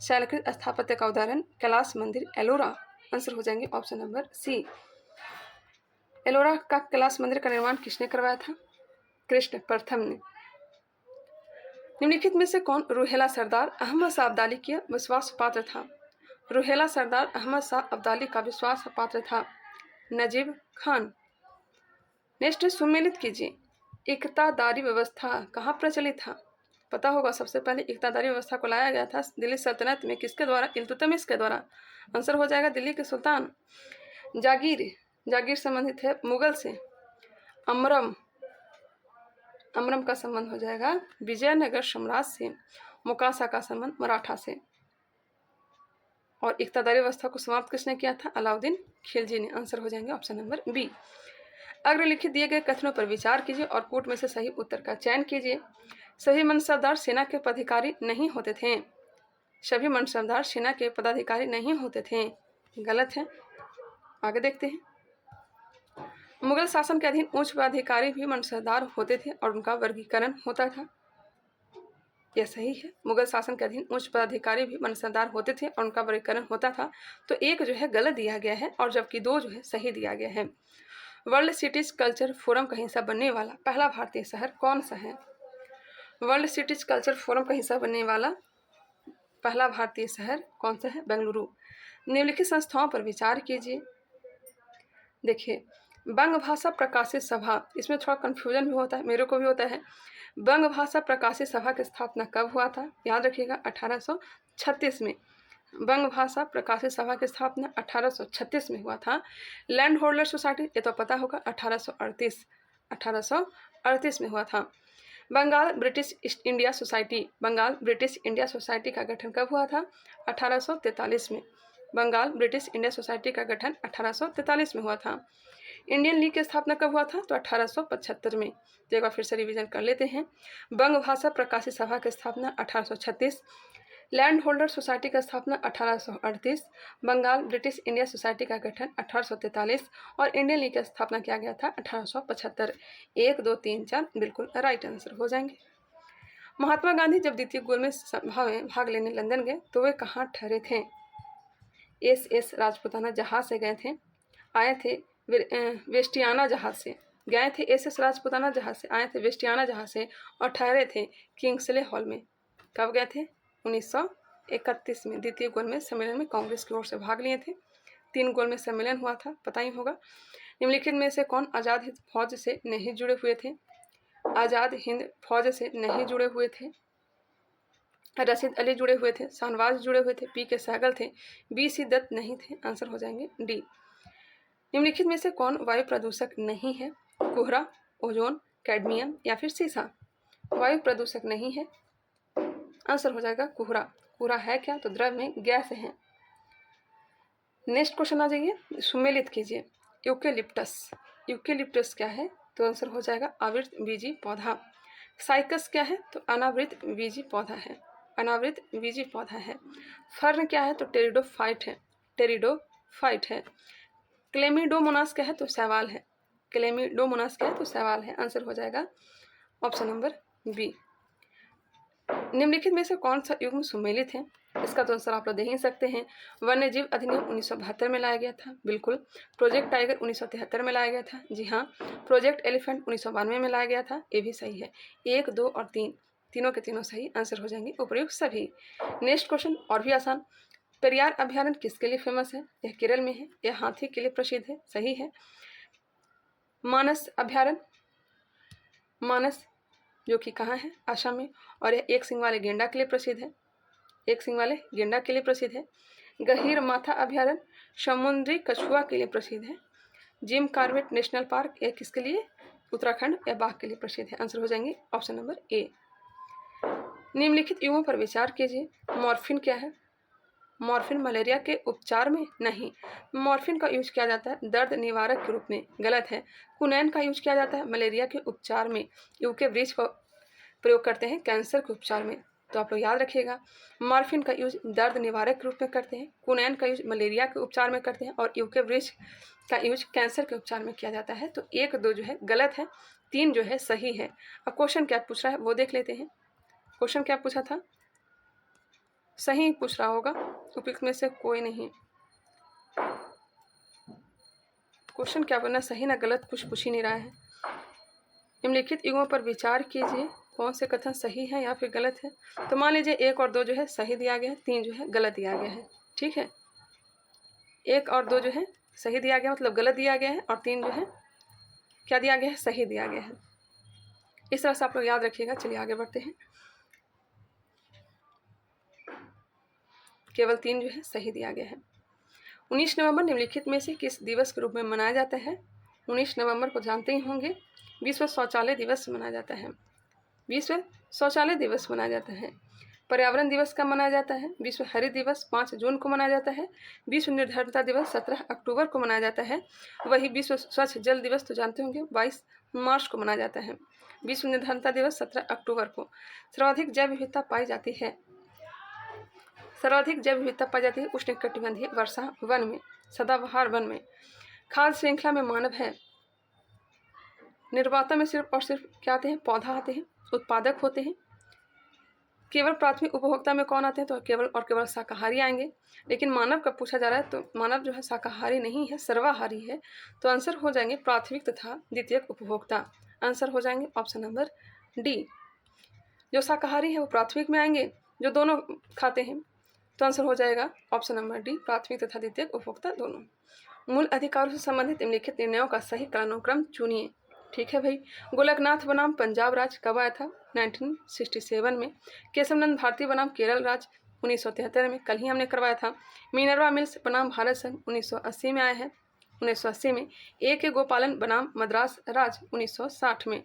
शैलकृत स्थापत्य का उदाहरण कैलाश मंदिर एलोरा। आंसर हो जाएंगे ऑप्शन नंबर सी। एलोरा का कैलाश मंदिर का निर्माण किसने करवाया था? कृष्ण प्रथम ने। निम्नलिखित में से कौन रुहेला सरदार अहमद शाह अब्दाली के विश्वास पात्र था? रुहेला सरदार अहमद शाह अब्दाली का विश्वास पात्र था नजीब खान। नेक्स्ट सुमेलित कीजिए। एकतादारी व्यवस्था कहाँ प्रचलित था? पता होगा, सबसे पहले एकतादारी व्यवस्था को लाया गया था दिल्ली सल्तनत में, किसके द्वारा? इल्तुतमिश के द्वारा। आंसर हो जाएगा दिल्ली के सुल्तान। जागीर संबंधित है मुगल से। अमरम का संबंध हो जाएगा विजयनगर सम्राट से। मुकासा का संबंध मराठा से। और इकतदारी व्यवस्था को समाप्त किसने किया था? अलाउद्दीन खिलजी ने। आंसर हो जाएंगे ऑप्शन नंबर बी। अग्रलिखित दिए गए कथनों पर विचार कीजिए और कूट में से सही उत्तर का चयन कीजिए। सभी मनसबदार सेना के पदाधिकारी नहीं होते थे। सभी मनसबदार सेना के पदाधिकारी नहीं होते थे, गलत है। आगे देखते हैं। मुगल शासन के अधीन उच्च पदाधिकारी भी मनसबदार होते थे और उनका वर्गीकरण होता था। यह सही है। मुगल शासन के अधीन उच्च पदाधिकारी भी मनसबदार होते थे और उनका वर्गीकरण होता था। तो एक जो है गलत दिया गया है और जबकि 2 जो है सही दिया गया है। वर्ल्ड सिटीज कल्चर फोरम का हिस्सा बनने वाला पहला भारतीय शहर कौन सा है? वर्ल्ड सिटीज कल्चर फोरम का हिस्सा बनने वाला पहला भारतीय शहर कौन सा है? बेंगलुरु। निम्नलिखित संस्थाओं पर विचार कीजिए। देखिए, बंग भाषा प्रकाशित सभा, इसमें थोड़ा कन्फ्यूजन भी होता है, मेरे को भी होता है। बंग भाषा प्रकाशित सभा की स्थापना कब हुआ था? याद रखिएगा 1836 में। बंग भाषा प्रकाशित सभा की स्थापना 1836 में हुआ था। लैंड होल्डर सोसाइटी, ये तो पता होगा, 1838 में हुआ था। Bengal British East India society, Bengal British India society का गठन कब हुआ था? 1843 में। बंगाल ब्रिटिश इंडिया सोसाइटी का गठन 1843 में हुआ था। इंडियन लीग की स्थापना कब हुआ था? तो 1875 में। तो एक बार फिर से रिवीजन कर लेते हैं। बंग भाषा प्रकाशित सभा की स्थापना 1836, लैंड होल्डर सोसाइटी का स्थापना 1838, बंगाल ब्रिटिश इंडिया सोसाइटी का गठन 1843 और इंडियन लीग की स्थापना किया गया था 1875। 1, 2, 3, 4 बिल्कुल राइट आंसर हो जाएंगे। महात्मा गांधी जब द्वितीय गोलमेज सभा में भाग लेने लंदन गए तो वे कहाँ ठहरे थे? SS राजपुताना जहाज से गए थे, आए थे वेस्टियाना जहाज से, गए थे SS राजपुताना जहाज से, आए थे वेस्टियाना जहाज से और ठहरे थे किंग्सले हॉल में। कब गए थे? 1931 में। द्वितीय गोलमेज सम्मेलन में कांग्रेस की ओर से भाग लिए थे। 3 गोलमेज सम्मेलन हुआ था, पता ही होगा। निम्नलिखित में से कौन आज़ाद हिंद फौज से नहीं जुड़े हुए थे? आज़ाद हिंद फौज से नहीं जुड़े हुए थे। रशीद अली जुड़े हुए थे, शाहनवाज जुड़े हुए थे, PK सहगल थे, BC दत्त नहीं थे। आंसर हो जाएंगे D। निम्नलिखित में से कौन वायु प्रदूषक नहीं है? कोहरा, ओजोन, कैडमियम या फिर सीसा? वायु प्रदूषक नहीं है, आंसर हो जाएगा कोहरा। कोहरा है क्या? तो द्रव में गैस है। नेक्स्ट क्वेश्चन आ जाइए, सुमेलित कीजिए। यूकेलिप्टस, यूकेलिप्टस क्या है? तो आंसर हो जाएगा आवृत बीजी पौधा। साइकस क्या है? तो अनावृत बीजी पौधा है, अनावृत बीजी पौधा है। फर्न क्या है? तो टेरिडोफाइट है, टेरिडोफाइट है। क्लेमिडोमोनास क्या है? तो शैवाल है, क्लेमिडोमोनास क्या है? तो शैवाल है। आंसर हो जाएगा ऑप्शन नंबर B। निम्नलिखित में से कौन सा युग्म सुमेलित है? इसका तो आंसर आप लोग दे ही सकते हैं। वन्य जीव अधिनियम 1972 में लाया गया था, बिल्कुल। प्रोजेक्ट टाइगर 1973 में लाया गया था, जी हाँ। प्रोजेक्ट एलिफेंट 1992 में लाया गया था, ये भी सही है। 1, 2 और 3 तीनों के तीनों सही। आंसर हो जाएंगे उपयुक्त सभी। नेक्स्ट क्वेश्चन और भी आसान। पेरियार अभ्यारण्य किसके लिए फेमस है? यह केरल में है, यह हाथी के लिए प्रसिद्ध है, सही है। मानस अभ्यारण्य, मानस जो कि कहाँ है? असम में, और यह एक सिंग वाले गेंडा के लिए प्रसिद्ध है, एक सिंग वाले गेंडा के लिए प्रसिद्ध है। गहीर माथा अभ्यारण्य समुद्री कछुआ के लिए प्रसिद्ध है। जिम कॉर्बेट नेशनल पार्क यह किसके लिए? उत्तराखंड या बाघ के लिए प्रसिद्ध है। आंसर हो जाएंगे ऑप्शन नंबर A। निम्नलिखित युगों पर विचार कीजिए। मॉर्फिन क्या है? मॉर्फिन मलेरिया के उपचार में नहीं। मॉर्फिन का यूज किया जाता है दर्द निवारक के रूप में, गलत है। कुनैन का यूज किया जाता है मलेरिया के उपचार में। यूके वृक्ष का प्रयोग करते हैं कैंसर के उपचार में। तो आप लोग याद रखिएगा, मॉर्फिन का यूज दर्द निवारक के रूप में करते हैं, कुनैन का यूज मलेरिया के उपचार में करते हैं और यूके वृक्ष का यूज कैंसर के उपचार में किया जाता है। तो 1, 2 जो है गलत है, 3 जो है सही है। अब क्वेश्चन क्या पूछ रहा है वो देख लेते हैं। क्वेश्चन क्या पूछा था? सही पूछ रहा होगा, उपयुक्त में से कोई नहीं। क्वेश्चन क्या बनना, सही ना गलत, कुछ पूछ ही नहीं रहा है। निम्नलिखित युगों पर विचार कीजिए, कौन से कथन सही है या फिर गलत है। तो मान लीजिए 1 और 2 जो है सही दिया गया है, 3 जो है गलत दिया गया है, ठीक है। 1 और 2 जो है सही दिया गया मतलब गलत दिया गया है, और 3 जो है क्या दिया गया है? सही दिया गया है। इस तरह से आप लोग याद रखिएगा। चलिए आगे बढ़ते हैं। केवल 3 जो है सही दिया गया है। 19 नवंबर निम्नलिखित में से किस दिवस के रूप में मनाया जाता है? 19 नवंबर को जानते ही होंगे, विश्व शौचालय दिवस मनाया जाता है, विश्व शौचालय दिवस मनाया जाता है। पर्यावरण दिवस कब मनाया जाता है? विश्व हरित दिवस 5 जून को मनाया जाता है। विश्व निर्धनता दिवस 17 अक्टूबर को मनाया जाता है। वही विश्व स्वच्छ जल दिवस तो जानते होंगे 22 मार्च को मनाया जाता है। विश्व निर्धनता दिवस 17 अक्टूबर को। सर्वाधिक जैव विविधता पाई जाती है, सर्वाधिक जैव विविधता पाई जाती है उष्णकटिबंधीय वर्षा वन में, सदाबहार वन में। खाद्य श्रृंखला में मानव है। निर्माता में सिर्फ और सिर्फ क्या आते हैं? पौधा आते हैं, उत्पादक होते हैं। केवल प्राथमिक उपभोक्ता में कौन आते हैं, तो केवल और केवल शाकाहारी आएंगे। लेकिन मानव का पूछा जा रहा है, तो मानव जो है शाकाहारी नहीं है, सर्वाहारी है। तो आंसर हो जाएंगे प्राथमिक तथा द्वितीयक उपभोक्ता। आंसर हो जाएंगे ऑप्शन नंबर डी। जो शाकाहारी है वो प्राथमिक में आएंगे, जो दोनों खाते हैं, तो आंसर हो जाएगा ऑप्शन नंबर डी, प्राथमिक तथा द्वितीयक उपभोक्ता दोनों। मूल अधिकारों से संबंधित निम्नलिखित निर्णयों का सही कालानुक्रम चुनिए। ठीक है भाई। गोलकनाथ बनाम पंजाब राज्य कब आया था? 1967 में। केशवनंद भारती बनाम केरल राज्य 1973 में, कल ही हमने करवाया था। मिनर्वा मिल्स बनाम भारत संघ 1980 में आया है, 1980 में। ए के गोपालन बनाम मद्रास राज्य 1960 में।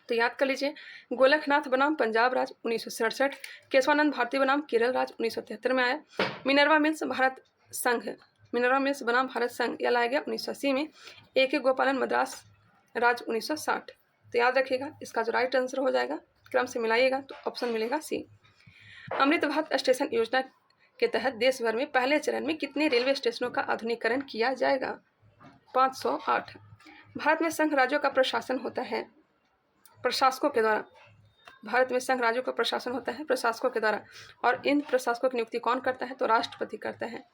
तो याद कर लीजिए, गोलकनाथ बनाम पंजाब राज्य 1967, केशवानंद भारती बनाम केरल राज्य 1973 में आया। मिनर्वा मिल्स भारत संघ, मिनर्वा मिल्स बनाम भारत संघ यह लाया गया 1980 में। ए के गोपालन मद्रास राज्य 1960। तो याद रखिएगा, इसका जो राइट आंसर हो जाएगा, क्रम से मिलाइएगा तो ऑप्शन मिलेगा सी। अमृत भारत स्टेशन योजना के तहत देश भर में पहले चरण में कितने रेलवे स्टेशनों का आधुनिकीकरण किया जाएगा? 508। भारत में संघ राज्यों का प्रशासन होता है प्रशासकों के द्वारा। भारत में संघ राज्यों का प्रशासन होता है प्रशासकों के द्वारा, और इन प्रशासकों की नियुक्ति कौन करता है? तो राष्ट्रपति करता है।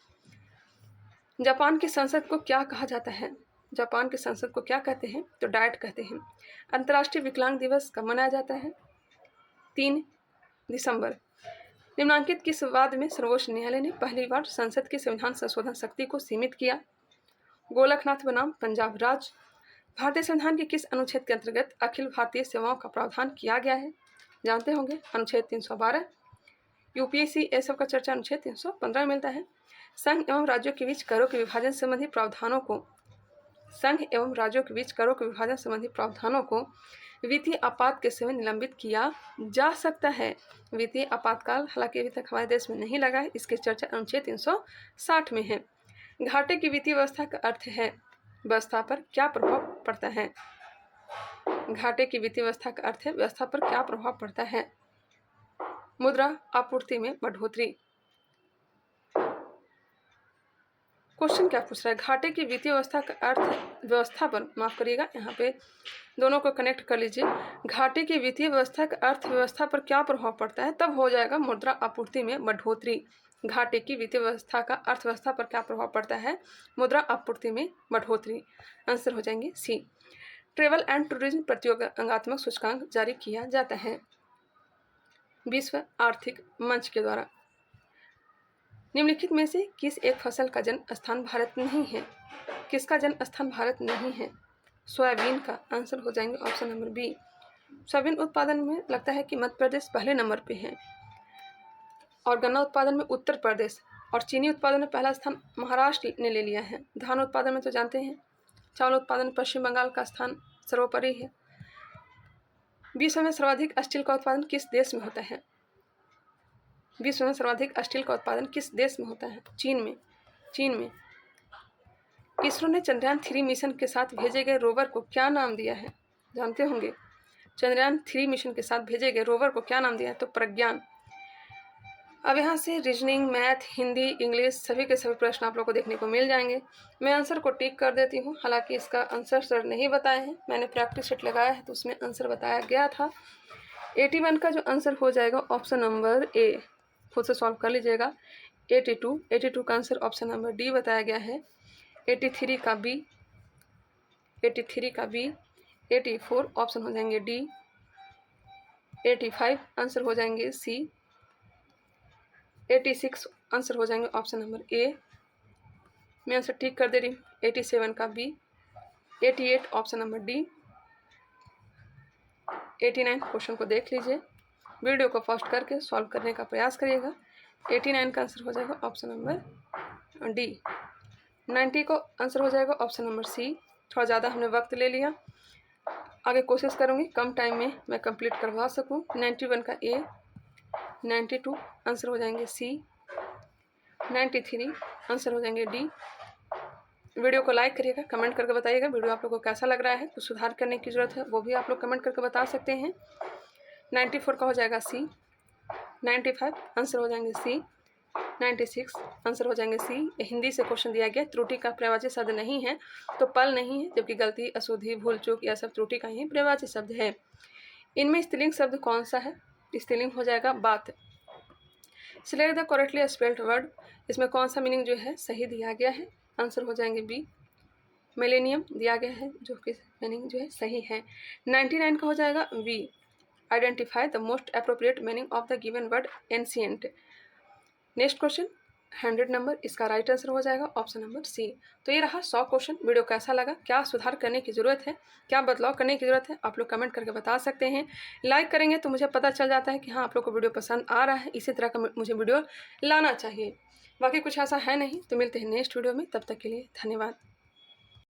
जापान की संसद को क्या कहा जाता है? जापान की संसद को क्या कहते हैं? तो डाइट कहते हैं। अंतर्राष्ट्रीय विकलांग दिवस कब मनाया जाता है? 3 दिसंबर। निम्नांकित किस वाद में सर्वोच्च न्यायालय ने पहली बार संसद की संविधान संशोधन शक्ति को सीमित किया? गोलकनाथ बनाम पंजाब राज्य। भारतीय संविधान के किस अनुच्छेद के अंतर्गत अखिल भारतीय सेवाओं का प्रावधान किया गया है? जानते होंगे, अनुच्छेद 312। यूपीएससी ये सब का चर्चा अनुच्छेद 315 में मिलता है। संघ एवं राज्यों के बीच करों के विभाजन संबंधी प्रावधानों को, संघ एवं राज्यों के बीच करों के विभाजन संबंधी प्रावधानों को वित्तीय आपात के समय निलंबित किया जा सकता है। वित्तीय आपातकाल हालांकि अभी तक हमारे देश में नहीं लगा है, इसकी चर्चा अनुच्छेद 360 में है। घाटे की वित्तीय व्यवस्था का अर्थ है व्यवस्था पर क्या प्रभाव पड़ता है? घाटे की वित्तीय व्यवस्था का अर्थ है व्यवस्था पर क्या प्रभाव पड़ता है? मुद्रा आपूर्ति में बढ़ोतरी। क्वेश्चन क्या पूछ रहा है? घाटे की वित्तीय व्यवस्था का अर्थ व्यवस्था पर, माफ करिएगा, यहाँ पे दोनों को कनेक्ट कर लीजिए। घाटे की वित्तीय व्यवस्था का अर्थव्यवस्था पर क्या प्रभाव पड़ता है, तब हो जाएगा मुद्रा आपूर्ति में बढ़ोतरी। घाटे की वित्तीय व्यवस्था का अर्थव्यवस्था पर क्या प्रभाव पड़ता है? मुद्रा आपूर्ति में बढ़ोतरी। आंसर हो जाएंगे सी। ट्रेवल एंड टूरिज्म प्रतियोगात्मक सूचकांक जारी किया जाता है विश्व आर्थिक मंच के द्वारा। निम्नलिखित में से किस एक फसल का जन्म स्थान भारत नहीं है? किसका जन्म स्थान भारत नहीं है? सोयाबीन का। आंसर हो जाएंगे ऑप्शन नंबर बी। सोयाबीन उत्पादन में लगता है कि मध्य प्रदेश पहले नंबर पे है, और गन्ना उत्पादन में उत्तर प्रदेश, और चीनी उत्पादन में पहला स्थान महाराष्ट्र ने ले लिया है। धान उत्पादन में तो जानते हैं, चावल उत्पादन में पश्चिम बंगाल का स्थान सर्वोपरि है। विश्व में सर्वाधिक स्टील का उत्पादन किस देश में होता है? विश्व में सर्वाधिक स्टील का उत्पादन किस देश में होता है? चीन में। चीन में। इसरो ने चंद्रयान 3 मिशन के साथ भेजे गए रोवर को क्या नाम दिया है? जानते होंगे, चंद्रयान 3 मिशन के साथ भेजे गए रोवर को क्या नाम दिया है? तो प्रज्ञान। अब यहाँ से रीजनिंग, मैथ, हिंदी, इंग्लिश सभी के सभी प्रश्न आप लोग को देखने को मिल जाएंगे। मैं आंसर को टिक कर देती हूँ। हालांकि इसका आंसर सर नहीं बताए हैं, मैंने प्रैक्टिस सेट लगाया है तो उसमें आंसर बताया गया था। 81 का जो आंसर हो जाएगा ऑप्शन नंबर ए, खुद से सॉल्व कर लीजिएगा। 82 का आंसर ऑप्शन नंबर डी बताया गया है। 83 का बी, 84 ऑप्शन हो जाएंगे डी। 85 आंसर हो जाएंगे सी। 86 आंसर हो जाएंगे ऑप्शन नंबर ए। मैं आंसर ठीक कर दे रही हूँ। 87 का B. 88 option number D. 89 question को देख लीजिए, वीडियो को फर्स्ट करके सॉल्व करने का प्रयास करिएगा। 89 का आंसर हो जाएगा ऑप्शन नंबर डी। 90 को आंसर हो जाएगा ऑप्शन नंबर सी। थोड़ा ज़्यादा हमने वक्त ले लिया, आगे कोशिश करूँगी कम टाइम में मैं कंप्लीट करवा सकूँ। 91 का ए। 92 आंसर हो जाएंगे सी। 93 आंसर हो जाएंगे डी। वीडियो को लाइक करिएगा, कमेंट करके बताइएगा वीडियो आप लोग को कैसा लग रहा है, कुछ सुधार करने की ज़रूरत है वो भी आप लोग कमेंट करके बता सकते हैं। 94 का हो जाएगा सी। 95 आंसर हो जाएंगे सी। 96 आंसर हो जाएंगे सी। हिंदी से क्वेश्चन दिया गया, त्रुटि का पर्यायवाची शब्द नहीं है तो पल नहीं है, जबकि गलती, अशुद्धि, भूल चूक यह सब त्रुटि का ही पर्यायवाची शब्द है। इनमें स्त्रीलिंग शब्द कौन सा है? स्त्रीलिंग हो जाएगा बात। Select the correctly spelled word, इसमें कौन सा मीनिंग जो है सही दिया गया है, आंसर हो जाएंगे बी। मिलेनियम दिया गया है जो कि मीनिंग जो है सही है। 99 का हो जाएगा B. Identify the most appropriate meaning of the given word ancient. Next question 100 number, इसका राइट आंसर हो जाएगा ऑप्शन नंबर सी। तो ये रहा 100 क्वेश्चन। वीडियो कैसा लगा, क्या सुधार करने की ज़रूरत है, क्या बदलाव करने की ज़रूरत है, आप लोग कमेंट करके बता सकते हैं। लाइक करेंगे तो मुझे पता चल जाता है कि हाँ आप लोग को वीडियो पसंद आ रहा है, इसी तरह का मुझे वीडियो लाना चाहिए। बाकी कुछ ऐसा है नहीं। तो मिलते हैं नेक्स्ट वीडियो में, तब तक के लिए धन्यवाद।